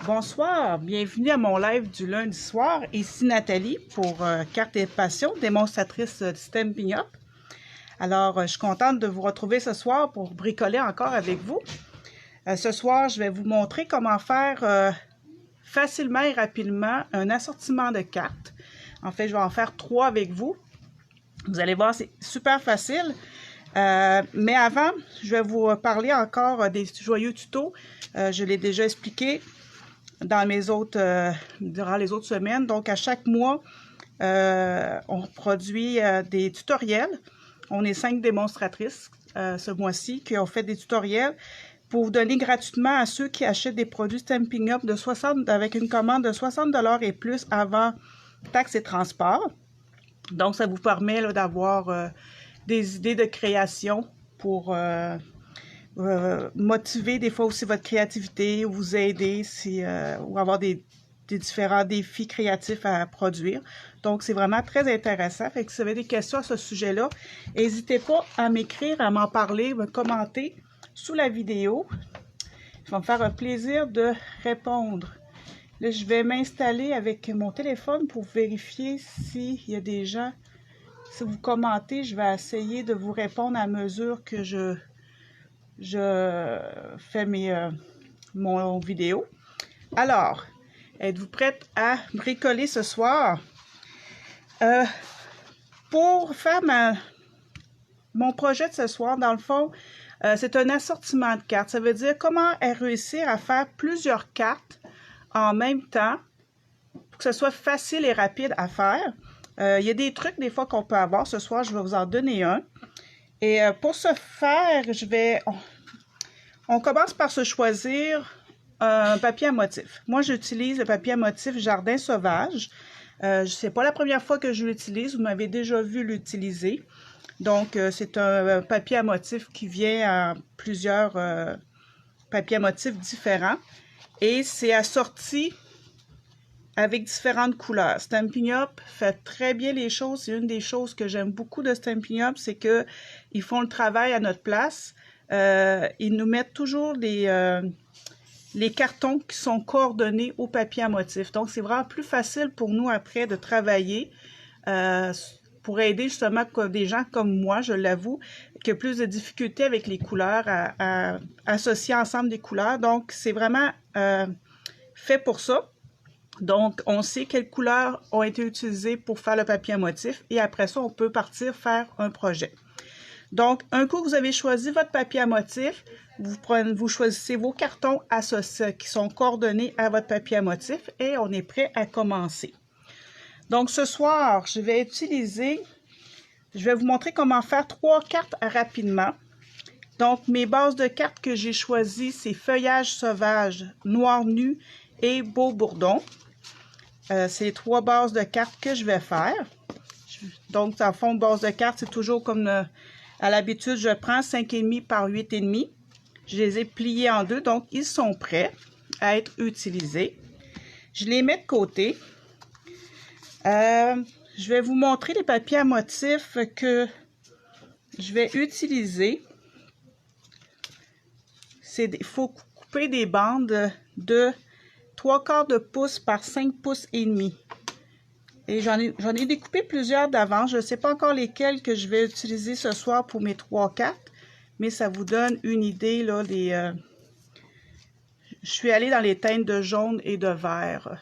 Bonsoir, bienvenue à mon live du lundi soir. Ici Nathalie pour Cartes et Passion, démonstratrice de Stampin' Up. Alors, je suis contente de vous retrouver ce soir pour bricoler encore avec vous. Ce soir, je vais vous montrer comment faire facilement et rapidement un assortiment de cartes. En fait, je vais en faire 3 avec vous. Vous allez voir, c'est super facile. Mais avant, je vais vous parler encore des joyeux tutos. Je l'ai déjà expliqué dans mes autres, durant les autres semaines. Donc, à chaque mois, on produit des tutoriels. On est 5 démonstratrices ce mois-ci qui ont fait des tutoriels pour vous donner gratuitement à ceux qui achètent des produits Stampin' Up de 60, avec une commande de 60 $ et plus avant taxes et transport. Donc, ça vous permet d'avoir des idées de création pour motiver des fois aussi votre créativité, vous aider ou avoir des différents défis créatifs à produire. Donc, c'est vraiment très intéressant. Fait que si vous avez des questions à ce sujet-là, n'hésitez pas à m'écrire, à m'en parler, me commenter sous la vidéo. Ça va me faire un plaisir de répondre. Là, je vais m'installer avec mon téléphone pour vérifier s'il y a des gens. Si vous commentez, je vais essayer de vous répondre à mesure que je fais mon vidéo. Alors, êtes-vous prête à bricoler ce soir? Pour faire mon projet de ce soir, dans le fond, c'est un assortiment de cartes. Ça veut dire comment réussir à faire plusieurs cartes en même temps pour que ce soit facile et rapide à faire. Il y a des trucs des fois qu'on peut avoir. Ce soir, je vais vous en donner un. Et pour ce faire, on commence par se choisir un papier à motif. Moi, j'utilise le papier à motif Jardin Sauvage. Ce n'est pas la première fois que je l'utilise. Vous m'avez déjà vu l'utiliser. Donc, c'est un papier à motif qui vient en plusieurs papiers à motif différents. Et c'est assorti avec différentes couleurs. Stampin' Up fait très bien les choses. C'est une des choses que j'aime beaucoup de Stampin' Up, c'est qu'ils font le travail à notre place. Ils nous mettent toujours les cartons qui sont coordonnés au papier à motif. Donc, c'est vraiment plus facile pour nous après de travailler pour aider justement des gens comme moi, je l'avoue, qui ont plus de difficultés avec les couleurs, à associer ensemble des couleurs. Donc, c'est vraiment fait pour ça. Donc, on sait quelles couleurs ont été utilisées pour faire le papier à motif et après ça, on peut partir faire un projet. Donc, un coup que vous avez choisi votre papier à motif, vous choisissez vos cartons associés qui sont coordonnés à votre papier à motif et on est prêt à commencer. Donc, ce soir, je vais vous montrer comment faire 3 cartes rapidement. Donc, mes bases de cartes que j'ai choisies, c'est Feuillage sauvage, Noir nu et Beau bourdon. C'est 3 bases de cartes que je vais faire. Donc, en fond de base de cartes, c'est toujours comme à l'habitude, je prends 5,5 par 8,5. Je les ai pliés en 2, donc ils sont prêts à être utilisés. Je les mets de côté. Je vais vous montrer les papiers à motif que je vais utiliser. Il faut couper des bandes de 3/4 de pouce par 5 pouces et demi. Et j'en ai découpé plusieurs d'avance. Je ne sais pas encore lesquels que je vais utiliser ce soir pour mes 3 cartes, mais ça vous donne une idée là, je suis allée dans les teintes de jaune et de vert.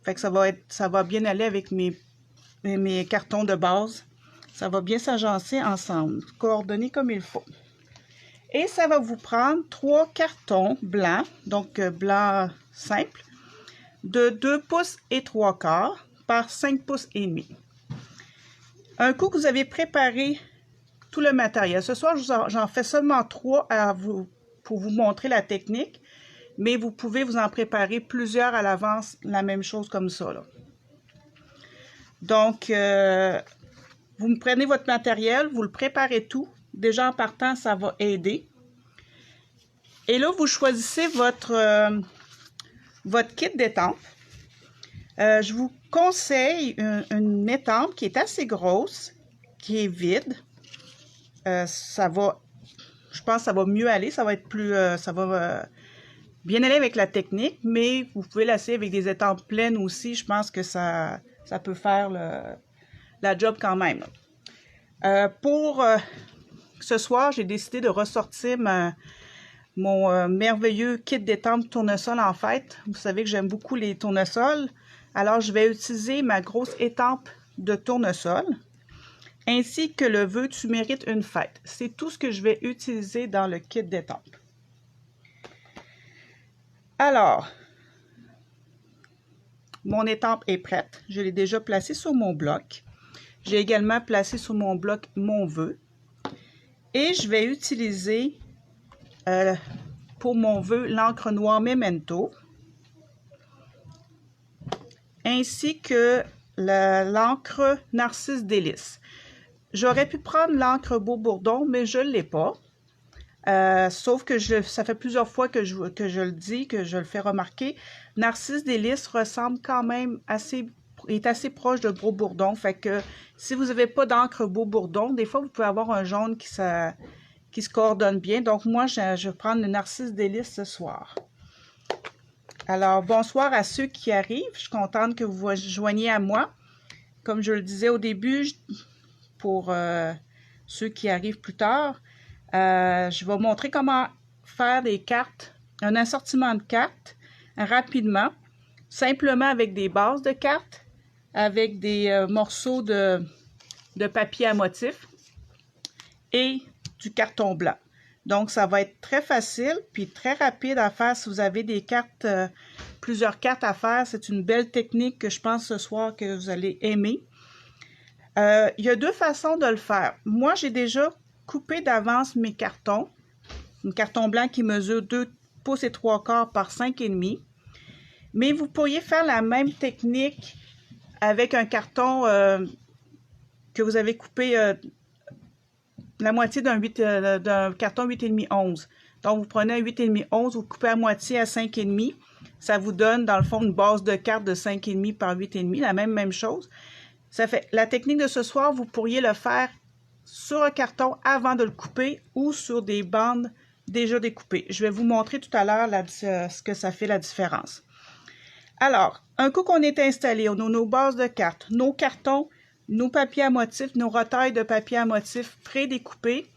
Fait que ça va bien aller avec mes cartons de base. Ça va bien s'agencer ensemble, coordonner comme il faut. Et ça va vous prendre 3 cartons blancs, donc blanc simple, de 2 pouces et 3/4 par 5 pouces et demi. Un coup que vous avez préparé tout le matériel, ce soir j'en fais seulement 3 pour vous montrer la technique, mais vous pouvez vous en préparer plusieurs à l'avance, la même chose comme ça, là. Donc, vous me prenez votre matériel, vous le préparez tout. Déjà en partant, ça va aider. Et là, vous choisissez votre kit d'étampe. Je vous conseille une étampe qui est assez grosse, qui est vide. Je pense que ça va mieux aller, ça va être plus, bien aller avec la technique, mais vous pouvez l'essayer avec des étampes pleines aussi. Je pense que ça peut faire la job quand même. Pour ce soir, j'ai décidé de ressortir mon merveilleux kit d'étampes tournesol en fait. Vous savez que j'aime beaucoup les tournesols. Alors, je vais utiliser ma grosse étampe de tournesol ainsi que le vœu tu mérites une fête. C'est tout ce que je vais utiliser dans le kit d'étampes. Alors, mon étampe est prête. Je l'ai déjà placée sur mon bloc. J'ai également placé sur mon bloc mon vœu. Et je vais utiliser pour mon vœu l'encre noire Memento ainsi que l'encre Narcisse Délice. J'aurais pu prendre l'encre Beau Bourdon, mais je ne l'ai pas. Sauf que ça fait plusieurs fois que je le dis, que je le fais remarquer. Narcisse Délice ressemble quand même est assez proche de Beau Bourdon. Fait que si vous n'avez pas d'encre Beau Bourdon, des fois vous pouvez avoir un jaune qui se coordonne bien. Donc moi, je vais prendre le Narcisse Délice ce soir. Alors, bonsoir à ceux qui arrivent. Je suis contente que vous vous joigniez à moi. Comme je le disais au début, pour ceux qui arrivent plus tard, je vais vous montrer comment faire des cartes, un assortiment de cartes rapidement, simplement avec des bases de cartes, avec des morceaux de papier à motif et du carton blanc. Donc, ça va être très facile puis très rapide à faire si vous avez des cartes, plusieurs cartes à faire. C'est une belle technique que je pense ce soir que vous allez aimer. Il y a deux façons de le faire. Moi, j'ai déjà coupé d'avance mes cartons. Un carton blanc qui mesure 2 pouces et 3/4 par 5,5. Mais vous pourriez faire la même technique avec un carton que vous avez coupé la moitié d'un carton 8,5-11. Donc, vous prenez un 8,5-11, vous coupez à moitié à 5,5. Ça vous donne, dans le fond, une base de carte de 5,5 par 8,5, la même chose. Ça fait, la technique de ce soir, vous pourriez le faire sur un carton avant de le couper ou sur des bandes déjà découpées. Je vais vous montrer tout à l'heure ce que ça fait la différence. Alors, un coup qu'on est installé, on a nos bases de cartes, nos cartons, nos papiers à motifs, nos retailles de papier à motifs pré-découpés.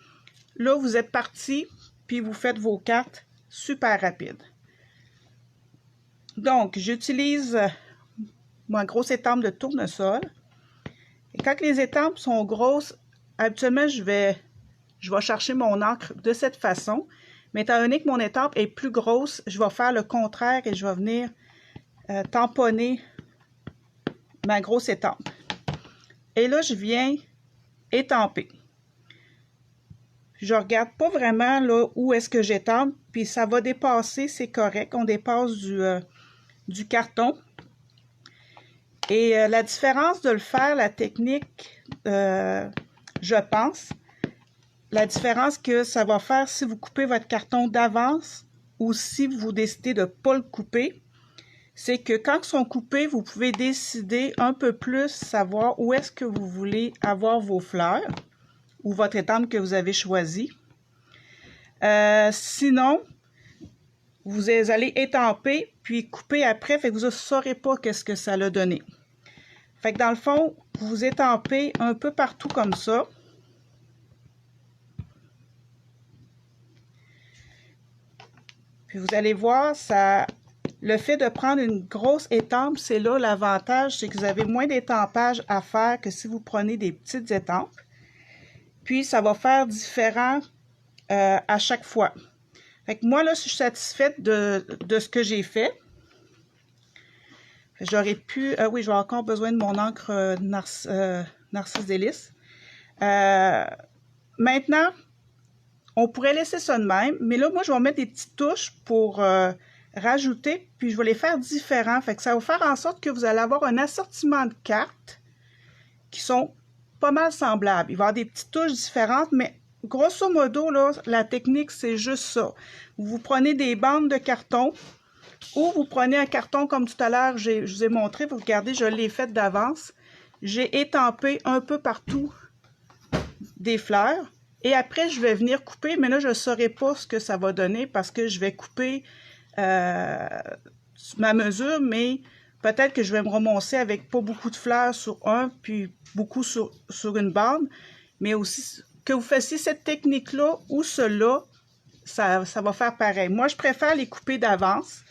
Là, vous êtes parti, puis vous faites vos cartes super rapides. Donc, j'utilise ma grosse étampe de tournesol. Et quand les étampes sont grosses, habituellement, je vais chercher mon encre de cette façon. Mais étant donné que mon étampe est plus grosse, je vais faire le contraire et je vais venir tamponner ma grosse étampe. Et là, je viens étamper. Je regarde pas vraiment là où est-ce que j'étampe, puis ça va dépasser, c'est correct. On dépasse du carton. Et la différence de le faire, la technique, je pense, la différence que ça va faire si vous coupez votre carton d'avance ou si vous décidez de ne pas le couper, c'est que quand ils sont coupés, vous pouvez décider un peu plus, savoir où est-ce que vous voulez avoir vos fleurs ou votre étampe que vous avez choisie. Sinon, vous allez étamper puis couper après, fait que vous ne saurez pas qu'est-ce que ça a donné. Fait que dans le fond, vous étampez un peu partout comme ça. Puis vous allez voir, le fait de prendre une grosse étampe, c'est là l'avantage, c'est que vous avez moins d'étampage à faire que si vous prenez des petites étampes. Puis ça va faire différent à chaque fois. Fait que moi, là, je suis satisfaite de ce que j'ai fait. J'aurais pu... oui, je vais encore besoin de mon encre Narcisse Délice. Maintenant, on pourrait laisser ça de même, mais là, moi, je vais mettre des petites touches pour rajouter, puis je vais les faire différents. Fait que ça va faire en sorte que vous allez avoir un assortiment de cartes qui sont pas mal semblables. Il va y avoir des petites touches différentes, mais grosso modo, là, la technique, c'est juste ça. Vous prenez des bandes de carton ou vous prenez un carton comme tout à l'heure, je vous ai montré, vous regardez, je l'ai fait d'avance. J'ai étampé un peu partout des fleurs. Et après, je vais venir couper, mais là, je ne saurai pas ce que ça va donner parce que je vais couper ma mesure, mais peut-être que je vais me remoncer avec pas beaucoup de fleurs sur un, puis beaucoup sur une bande, mais aussi que vous fassiez cette technique-là ou cela, ça va faire pareil. Moi, je préfère les couper d'avance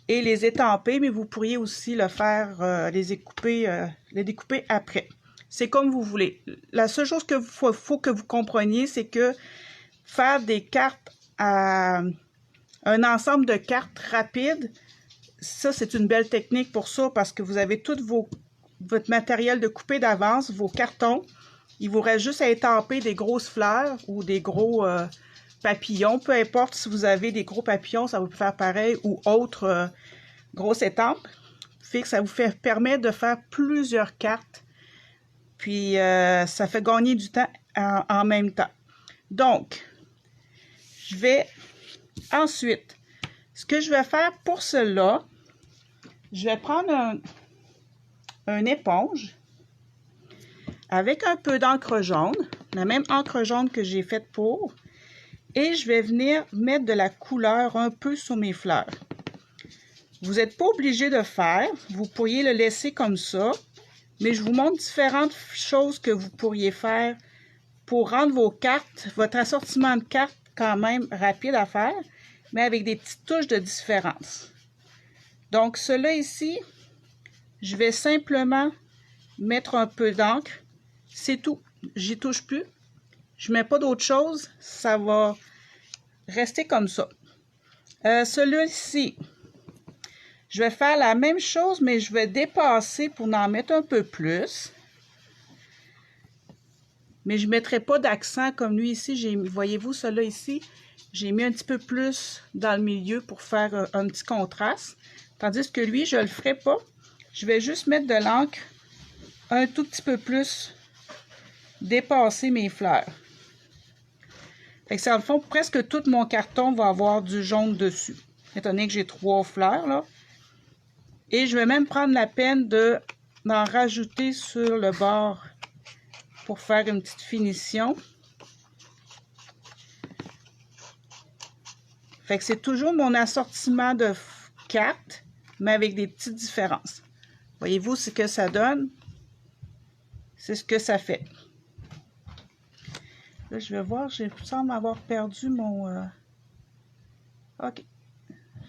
et les étamper, mais vous pourriez aussi le faire, les découper après. C'est comme vous voulez. La seule chose qu'il faut que vous compreniez, c'est que faire des cartes un ensemble de cartes rapides, ça, c'est une belle technique pour ça parce que vous avez tout votre matériel de couper d'avance, vos cartons. Il vous reste juste à étamper des grosses fleurs ou des gros papillons. Peu importe si vous avez des gros papillons, ça va vous faire pareil ou autre grosse étampe. Fait que ça vous permet de faire plusieurs cartes. Puis, ça fait gagner du temps en même temps. Donc, je vais ensuite, ce que je vais faire pour cela, je vais prendre une éponge avec un peu d'encre jaune, la même encre jaune que j'ai faite pour, et je vais venir mettre de la couleur un peu sur mes fleurs. Vous n'êtes pas obligé de faire, vous pourriez le laisser comme ça, mais je vous montre différentes choses que vous pourriez faire pour rendre vos cartes, votre assortiment de cartes quand même rapide à faire, mais avec des petites touches de différence. Donc, cela ici, je vais simplement mettre un peu d'encre. C'est tout. J'y touche plus. Je ne mets pas d'autre chose. Ça va rester comme ça. Celui-ci, je vais faire la même chose, mais je vais dépasser pour en mettre un peu plus. Mais je ne mettrai pas d'accent comme lui ici. Voyez-vous, celui-là ici, j'ai mis un petit peu plus dans le milieu pour faire un petit contraste. Tandis que lui, je ne le ferai pas. Je vais juste mettre de l'encre un tout petit peu plus, dépasser mes fleurs. Fait que c'est en fond, presque tout mon carton va avoir du jaune dessus. Étant donné que j'ai 3 fleurs, là. Et je vais même prendre la peine d'en rajouter sur le bord pour faire une petite finition. Fait que c'est toujours mon assortiment de cartes, mais avec des petites différences. Voyez-vous ce que ça donne? C'est ce que ça fait. Là, je vais voir, je semble avoir perdu mon... OK.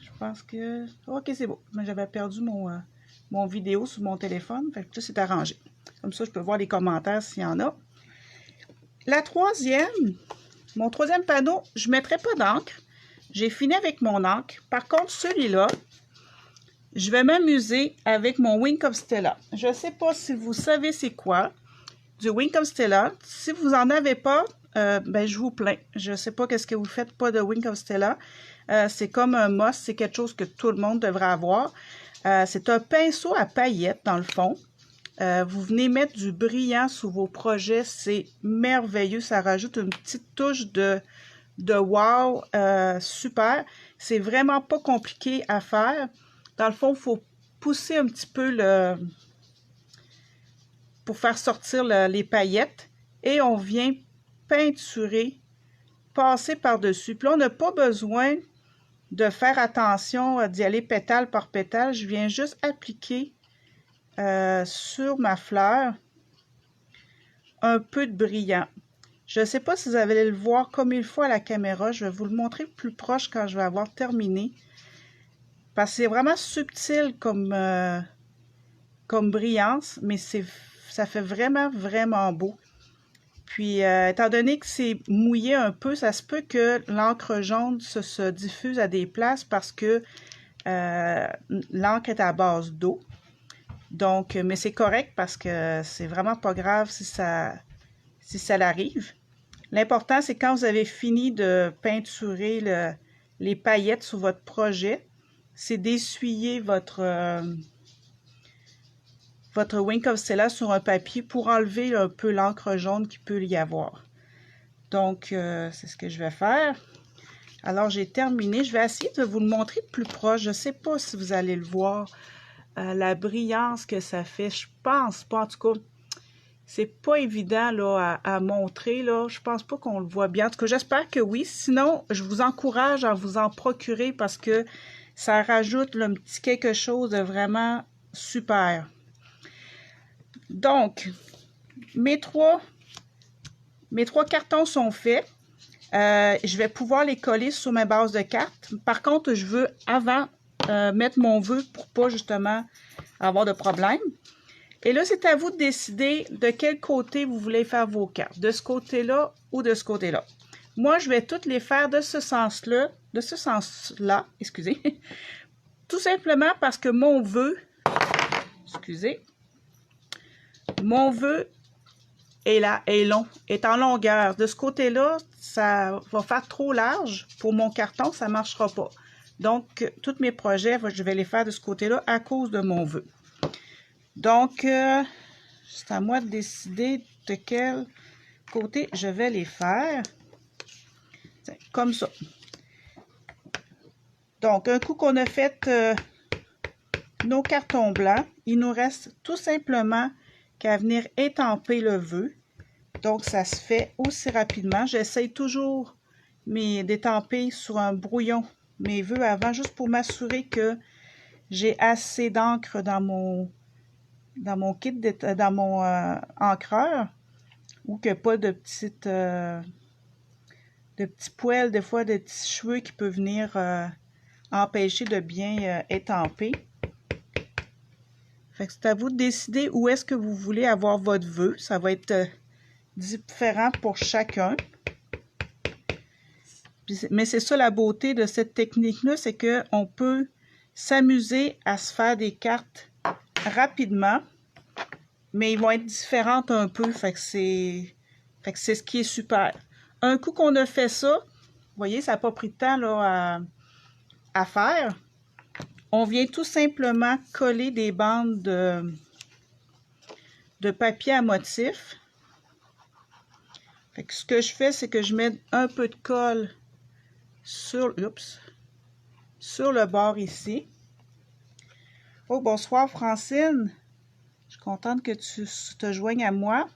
Je pense que... OK, c'est beau. Mais j'avais perdu mon vidéo sur mon téléphone. Fait que tout s'est arrangé. Comme ça, je peux voir les commentaires s'il y en a. Mon troisième panneau, je ne mettrai pas d'encre. J'ai fini avec mon encre. Par contre, celui-là, je vais m'amuser avec mon Wink of Stella. Je ne sais pas si vous savez c'est quoi, du Wink of Stella. Si vous n'en avez pas, ben, je vous plains. Je ne sais pas qu'est-ce que vous faites pas de Wink of Stella. C'est comme un must, c'est quelque chose que tout le monde devrait avoir. C'est un pinceau à paillettes, dans le fond. Vous venez mettre du brillant sur vos projets. C'est merveilleux. Ça rajoute une petite touche de wow, super. C'est vraiment pas compliqué à faire. Dans le fond, il faut pousser un petit peu pour faire sortir les paillettes. Et on vient peinturer, passer par-dessus. Puis là, on n'a pas besoin de faire attention d'y aller pétale par pétale. Je viens juste appliquer sur ma fleur un peu de brillant. Je ne sais pas si vous allez le voir comme il faut à la caméra. Je vais vous le montrer plus proche quand je vais avoir terminé. Parce que c'est vraiment subtil comme brillance, mais ça fait vraiment, vraiment beau. Puis, étant donné que c'est mouillé un peu, ça se peut que l'encre jaune se diffuse à des places parce que l'encre est à base d'eau. Donc, mais c'est correct parce que c'est vraiment pas grave si ça l'arrive. L'important, c'est quand vous avez fini de peinturer les paillettes sur votre projet, c'est d'essuyer votre Wink of Stella sur un papier pour enlever un peu l'encre jaune qu'il peut y avoir. Donc, c'est ce que je vais faire. Alors, j'ai terminé. Je vais essayer de vous le montrer de plus proche. Je ne sais pas si vous allez le voir. La brillance que ça fait, je pense pas. En tout cas, c'est pas évident là, à montrer. Là. Je pense pas qu'on le voit bien. En tout cas, j'espère que oui. Sinon, je vous encourage à vous en procurer parce que Ça rajoute là, un petit quelque chose de vraiment super. Donc, mes trois cartons sont faits. Je vais pouvoir les coller sur ma base de cartes. Par contre, je veux avant mettre mon vœu pour pas justement avoir de problème. Et là, c'est à vous de décider de quel côté vous voulez faire vos cartes. De ce côté-là ou de ce côté-là. Moi, je vais toutes les faire de ce sens-là, excusez. Tout simplement parce que mon vœu, mon vœu est long, est en longueur. De ce côté-là, ça va faire trop large pour mon carton, ça ne marchera pas. Donc, tous mes projets, je vais les faire de ce côté-là à cause de mon vœu. Donc, c'est à moi de décider de quel côté je vais les faire. Comme ça. Donc, un coup qu'on a fait nos cartons blancs, il nous reste tout simplement qu'à venir étamper le vœu. Donc, ça se fait aussi rapidement. J'essaye toujours d'étamper sur un brouillon mes vœux avant, juste pour m'assurer que j'ai assez d'encre dans mon kit, dans mon encreur, ou que pas de petits poils, des fois de petits cheveux qui peuvent venir empêcher de bien étamper. Fait que c'est à vous de décider où est-ce que vous voulez avoir votre vœu. Ça va être différent pour chacun. Mais c'est ça la beauté de cette technique-là, c'est qu'on peut s'amuser à se faire des cartes rapidement, mais ils vont être différentes un peu. Fait que c'est ce qui est super. Un coup qu'on a fait ça, vous voyez, ça n'a pas pris de temps là, à faire. On vient tout simplement coller des bandes de papier à motif. Fait que ce que je fais, c'est que je mets un peu de colle sur le bord ici. Oh, bonsoir Francine. Je suis contente que tu te joignes à moi.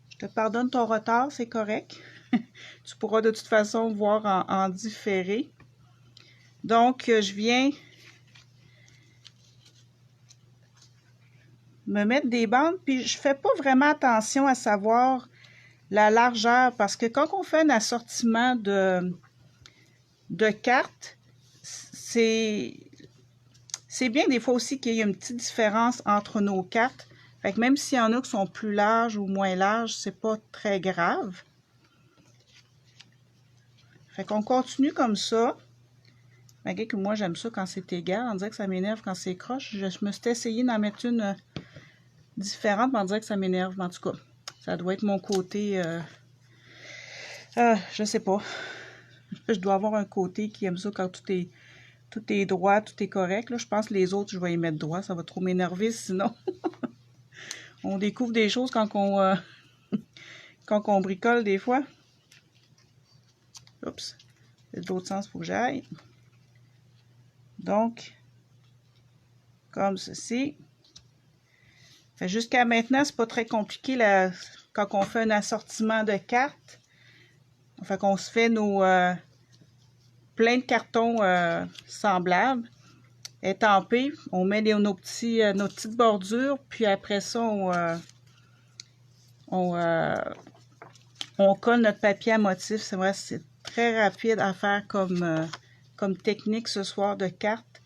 Je te pardonne ton retard, c'est correct. Tu pourras de toute façon voir en différé. Donc, je viens me mettre des bandes, puis je fais pas vraiment attention à savoir la largeur, parce que quand on fait un assortiment de cartes, c'est bien des fois aussi qu'il y ait une petite différence entre nos cartes. Fait que même s'il y en a qui sont plus larges ou moins larges, c'est pas très grave. Fait qu'on continue comme ça. Malgré que moi, j'aime ça quand c'est égal. On dirait que ça m'énerve quand c'est croche. Je me suis essayé d'en mettre une différente, mais on dirait que ça m'énerve. En tout cas, ça doit être mon côté... je sais pas. Je dois avoir un côté qui aime ça quand tout est droit, tout est correct. Là, je pense que les autres, je vais y mettre droit. Ça va trop m'énerver sinon. On découvre des choses quand on bricole des fois. Oups. C'est de l'autre sens, il faut que j'aille. Donc, comme ceci. Jusqu'à maintenant, c'est pas très compliqué quand on fait un assortiment de cartes. Fait qu'on se fait nos plein de cartons semblables, étampés. On met nos petites bordures, puis après ça, on colle notre papier à motif. C'est vrai, c'est très rapide à faire comme technique ce soir de cartes.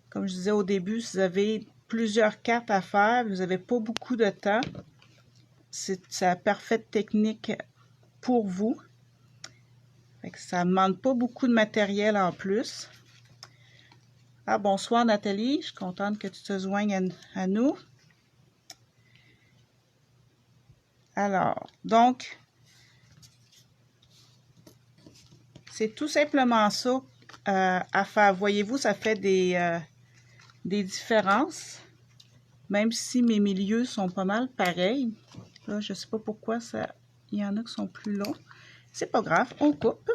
Comme je disais au début, si vous avez plusieurs cartes à faire, vous n'avez pas beaucoup de temps, c'est la parfaite technique pour vous. Fait que ça ne demande pas beaucoup de matériel en plus. Ah, bonsoir Nathalie, je suis contente que tu te joignes à nous. Alors, donc, c'est tout simplement ça à faire. Voyez-vous, ça fait des différences, même si mes milieux sont pas mal pareils. Là, je ne sais pas pourquoi il y en a qui sont plus longs. C'est pas grave, on coupe.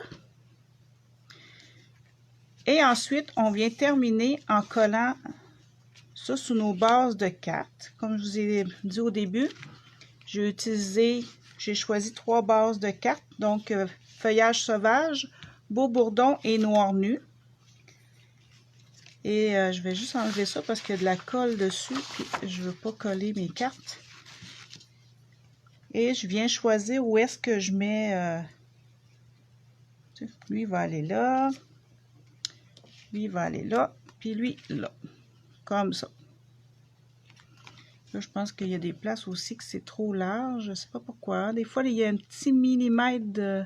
Et ensuite, on vient terminer en collant ça sur nos bases de cartes. Comme je vous ai dit au début, j'ai choisi 3 bases de cartes. Donc, feuillage sauvage, Beau Bourdon et Noir Nu. Et je vais juste enlever ça parce qu'il y a de la colle dessus, puis je ne veux pas coller mes cartes. Et je viens choisir où est-ce que je mets... lui, il va aller là. Lui, il va aller là. Puis lui, là. Comme ça. Là, je pense qu'il y a des places aussi que c'est trop large. Je ne sais pas pourquoi. Des fois, il y a un petit millimètre de...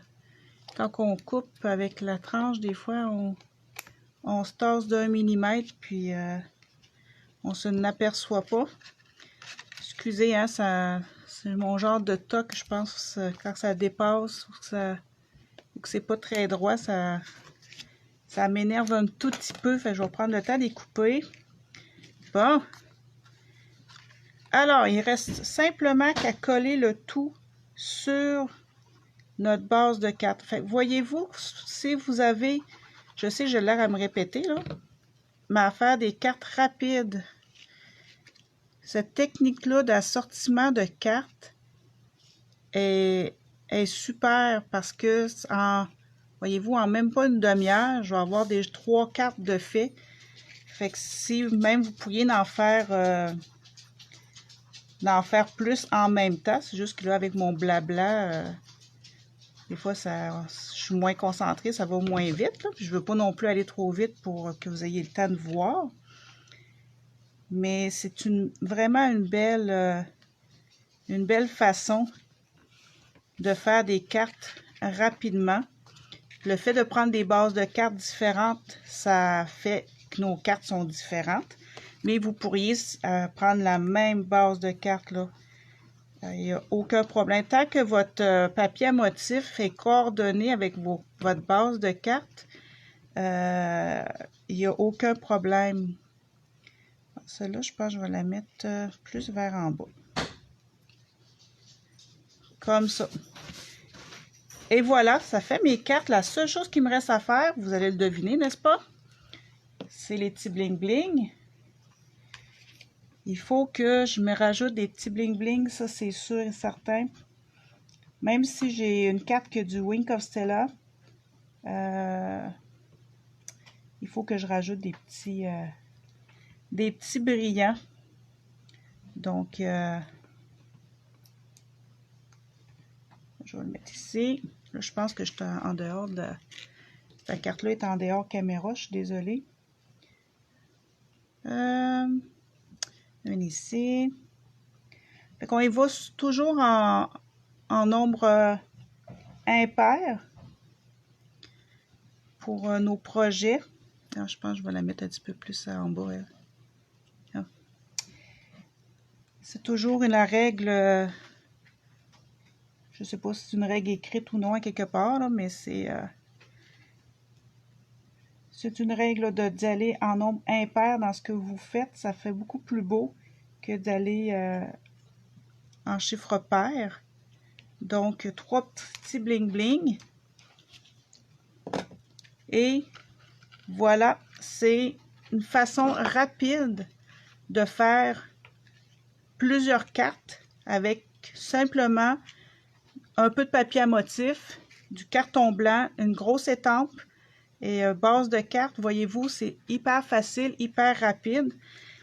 Quand on coupe avec la tranche, des fois, on se tasse d'1 millimètre, puis on se n'aperçoit pas. Excusez, hein, c'est mon genre de toc, je pense, quand ça dépasse ou que c'est pas très droit, ça m'énerve un tout petit peu. Fait que je vais prendre le temps de les couper. Bon. Alors, il reste simplement qu'à coller le tout sur notre base de cartes. Fait que voyez-vous, si vous avez, je sais, j'ai l'air à me répéter, là, mais à faire des cartes rapides, cette technique-là d'assortiment de cartes est super parce que, voyez-vous, en même pas une demi-heure, je vais avoir des 3 cartes de fait. Fait que si même vous pourriez en faire plus en même temps, c'est juste que là, avec mon blabla, des fois, je suis moins concentrée, ça va moins vite. Là. Je ne veux pas non plus aller trop vite pour que vous ayez le temps de voir. Mais c'est vraiment une belle façon de faire des cartes rapidement. Le fait de prendre des bases de cartes différentes, ça fait que nos cartes sont différentes. Mais vous pourriez prendre la même base de cartes, là. Il n'y a aucun problème. Tant que votre papier à motif est coordonné avec votre base de cartes, il n'y a aucun problème. Celle-là, je pense que je vais la mettre plus vers en bas. Comme ça. Et voilà, ça fait mes cartes. La seule chose qui me reste à faire, vous allez le deviner, n'est-ce pas? C'est les petits bling-bling. Il faut que je me rajoute des petits bling-bling, ça c'est sûr et certain. Même si j'ai une carte qui a du Wink of Stella, il faut que je rajoute des petits brillants. Donc, je vais le mettre ici. Là, je pense que je suis en dehors de... La carte-là est en dehors caméra, je suis désolée. Une ici. Fait qu'on y va toujours en nombre impair pour nos projets. Alors, je pense que je vais la mettre un petit peu plus en bas. C'est toujours la règle, je ne sais pas si c'est une règle écrite ou non à quelque part, là, mais c'est une règle d'y aller en nombre impair dans ce que vous faites. Ça fait beaucoup plus beau que d'aller en chiffre pair. Donc, 3 petits bling-bling. Et voilà, c'est une façon rapide de faire plusieurs cartes avec simplement un peu de papier à motif, du carton blanc, une grosse étampe et base de carte. Voyez-vous, c'est hyper facile, hyper rapide.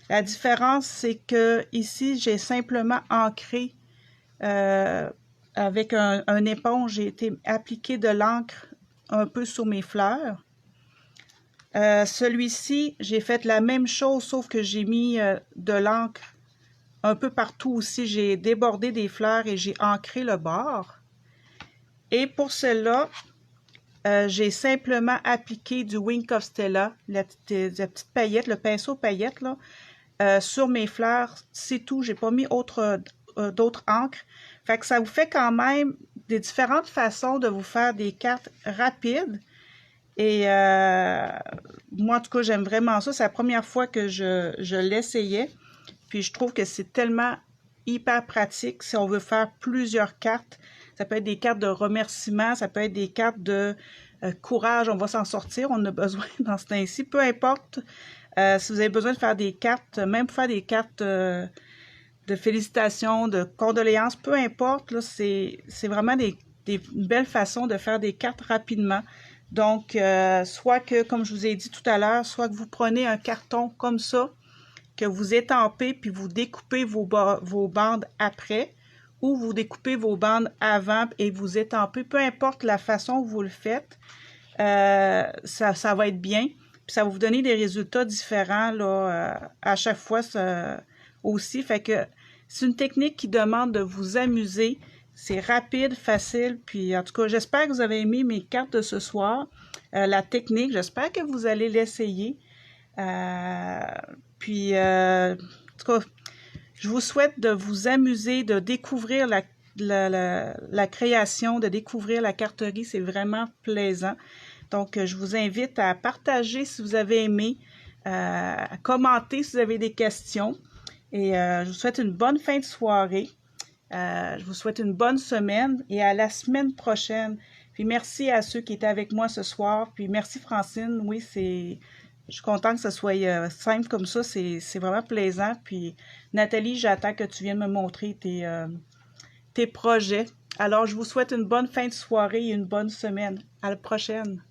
La différence, c'est que ici, j'ai simplement ancré avec un éponge. J'ai été appliqué de l'encre un peu sur mes fleurs. Celui-ci, j'ai fait la même chose, sauf que j'ai mis de l'encre un peu partout aussi. J'ai débordé des fleurs et j'ai ancré le bord. Et pour cela, j'ai simplement appliqué du Wink of Stella, la petite paillette, le pinceau paillette, là, sur mes fleurs. C'est tout. J'ai pas mis d'autres encres. Fait que ça vous fait quand même des différentes façons de vous faire des cartes rapides. Et moi, en tout cas, j'aime vraiment ça. C'est la première fois que je l'essayais. Puis je trouve que c'est tellement hyper pratique si on veut faire plusieurs cartes. Ça peut être des cartes de remerciement, ça peut être des cartes de courage, on va s'en sortir, on en a besoin dans ce temps-ci. Peu importe si vous avez besoin de faire des cartes, même faire des cartes de félicitations, de condoléances, peu importe, c'est vraiment une belle façon de faire des cartes rapidement. Donc, soit que, comme je vous ai dit tout à l'heure, soit que vous prenez un carton comme ça, que vous étampez, puis vous découpez vos bandes après, ou vous découpez vos bandes avant et vous étampez, peu importe la façon que vous le faites, ça va être bien. Puis ça va vous donner des résultats différents là, à chaque fois aussi. Fait que c'est une technique qui demande de vous amuser. C'est rapide, facile. Puis en tout cas, j'espère que vous avez aimé mes cartes de ce soir. La technique, j'espère que vous allez l'essayer. En tout cas, je vous souhaite de vous amuser, de découvrir la création, de découvrir la carterie. C'est vraiment plaisant. Donc, je vous invite à partager si vous avez aimé, à commenter si vous avez des questions. Et je vous souhaite une bonne fin de soirée. Je vous souhaite une bonne semaine et à la semaine prochaine. Puis merci à ceux qui étaient avec moi ce soir. Puis merci Francine. Oui, je suis contente que ce soit simple comme ça. C'est vraiment plaisant. Puis Nathalie, j'attends que tu viennes me montrer tes projets. Alors, je vous souhaite une bonne fin de soirée et une bonne semaine. À la prochaine.